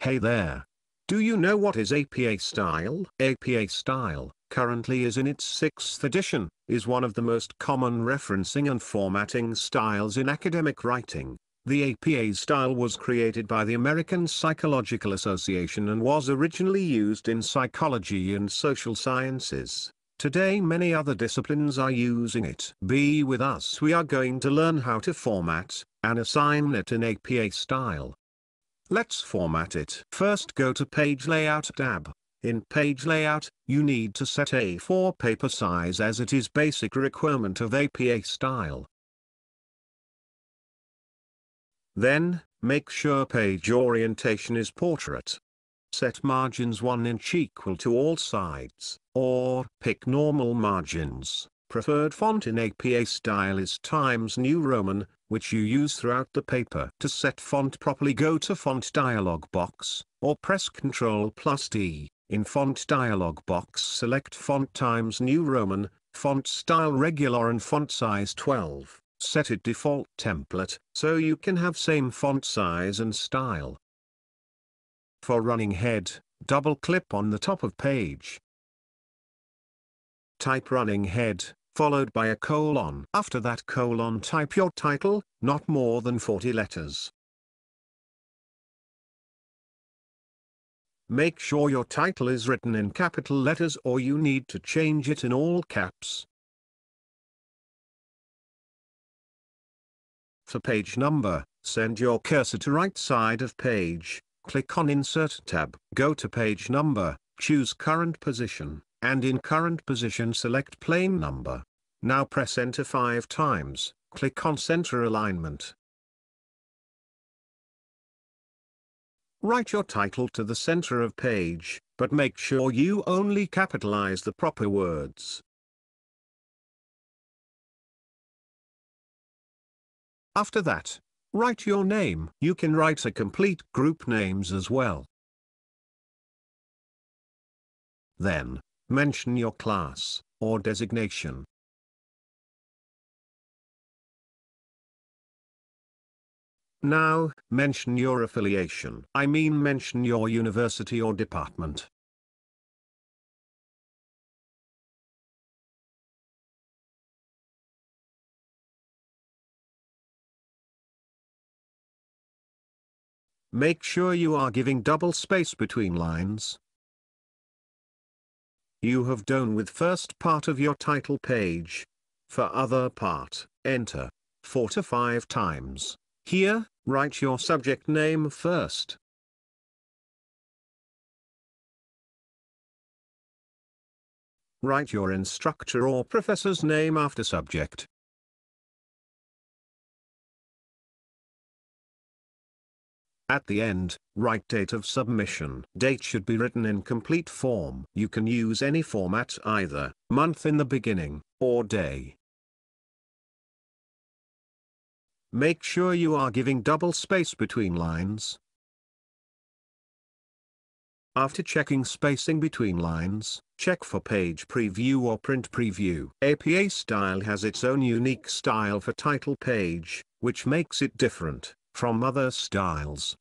Hey there. Do you know what is APA style? APA style, currently is in its 6th edition, is one of the most common referencing and formatting styles in academic writing. The APA style was created by the American Psychological Association and was originally used in psychology and social sciences. Today many other disciplines are using it. Be with us. We are going to learn how to format and assign it in APA style. Let's format it. First go to Page Layout tab. In Page Layout, you need to set A4 paper size as it is basic requirement of APA style. Then, make sure page orientation is portrait. Set margins 1 inch equal to all sides, or pick normal margins. Preferred font in APA style is Times New Roman, which you use throughout the paper. To set font properly, go to Font dialog box, or press Ctrl+D. In Font dialog box select Font Times New Roman, font style regular and font size 12. Set it default template, so you can have same font size and style. For running head, double-click on the top of page. Type running head, followed by a colon. After that colon type your title, not more than 40 letters. Make sure your title is written in capital letters or you need to change it in all caps. For page number, send your cursor to right side of page, click on Insert tab. Go to page number, choose current position, and in current position select plain number. Now press Enter 5 times, click on Center Alignment. Write your title to the center of page, but make sure you only capitalize the proper words. After that, write your name. You can write a complete group names as well. Then, mention your class, or designation. Now, mention your affiliation. I mean mention your university or department. Make sure you are giving double space between lines. You have done with first part of your title page. For other part, enter 4 to 5 times. Here, write your subject name first. Write your instructor or professor's name after subject. At the end, write date of submission. Date should be written in complete form. You can use any format, either month in the beginning, or day. Make sure you are giving double space between lines. After checking spacing between lines, check for page preview or print preview. APA style has its own unique style for title page, which makes it different from other styles.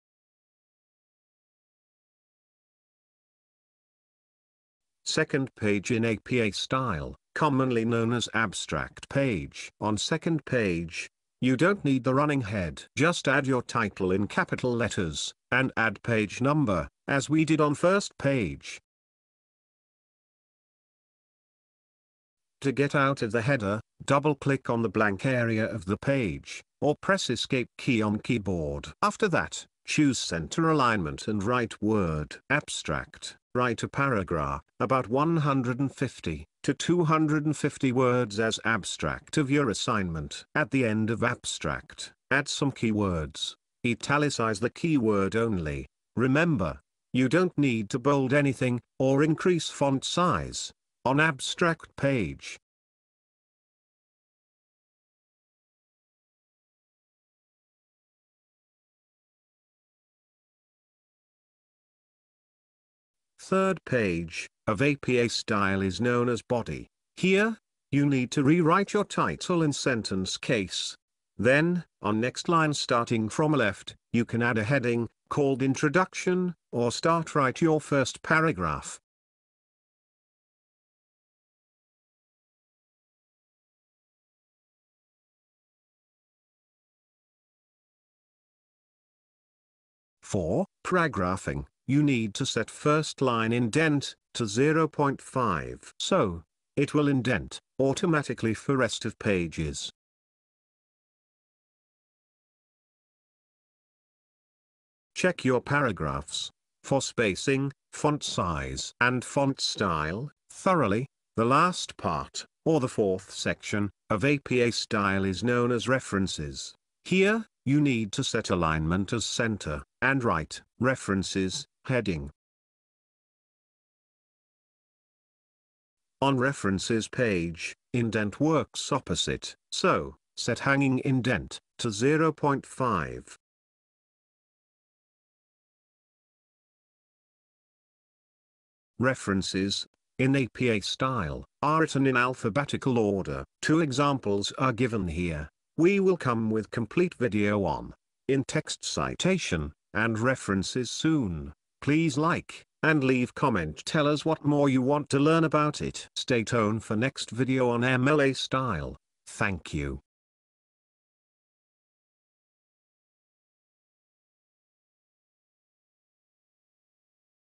Second page in APA style, commonly known as abstract page. On second page, you don't need the running head. Just add your title in capital letters, and add page number, as we did on first page. To get out of the header, double-click on the blank area of the page, or press Escape key on keyboard. After that, choose Center Alignment and write word abstract. Write a paragraph, about 150 to 250 words as abstract of your assignment. At the end of abstract, add some keywords. Italicize the keyword only. Remember, you don't need to bold anything, or increase font size, on abstract page. Third page of APA style is known as body. Here, you need to rewrite your title in sentence case. Then, on next line starting from left, you can add a heading, called Introduction, or start write your first paragraph. For paragraphing, you need to set first line indent to 0.5, so it will indent automatically for rest of pages. Check your paragraphs for spacing, font size and font style thoroughly. The last part, or the fourth section, of APA style is known as references. Here, you need to set alignment as center, and write references heading. On references page, indent works opposite, so set hanging indent to 0.5. References, in APA style, are written in alphabetical order. 2 examples are given here. We will come with complete video on in-text citation and references soon. Please like and leave comment. Tell us what more you want to learn about it. Stay tuned for next video on MLA style. Thank you.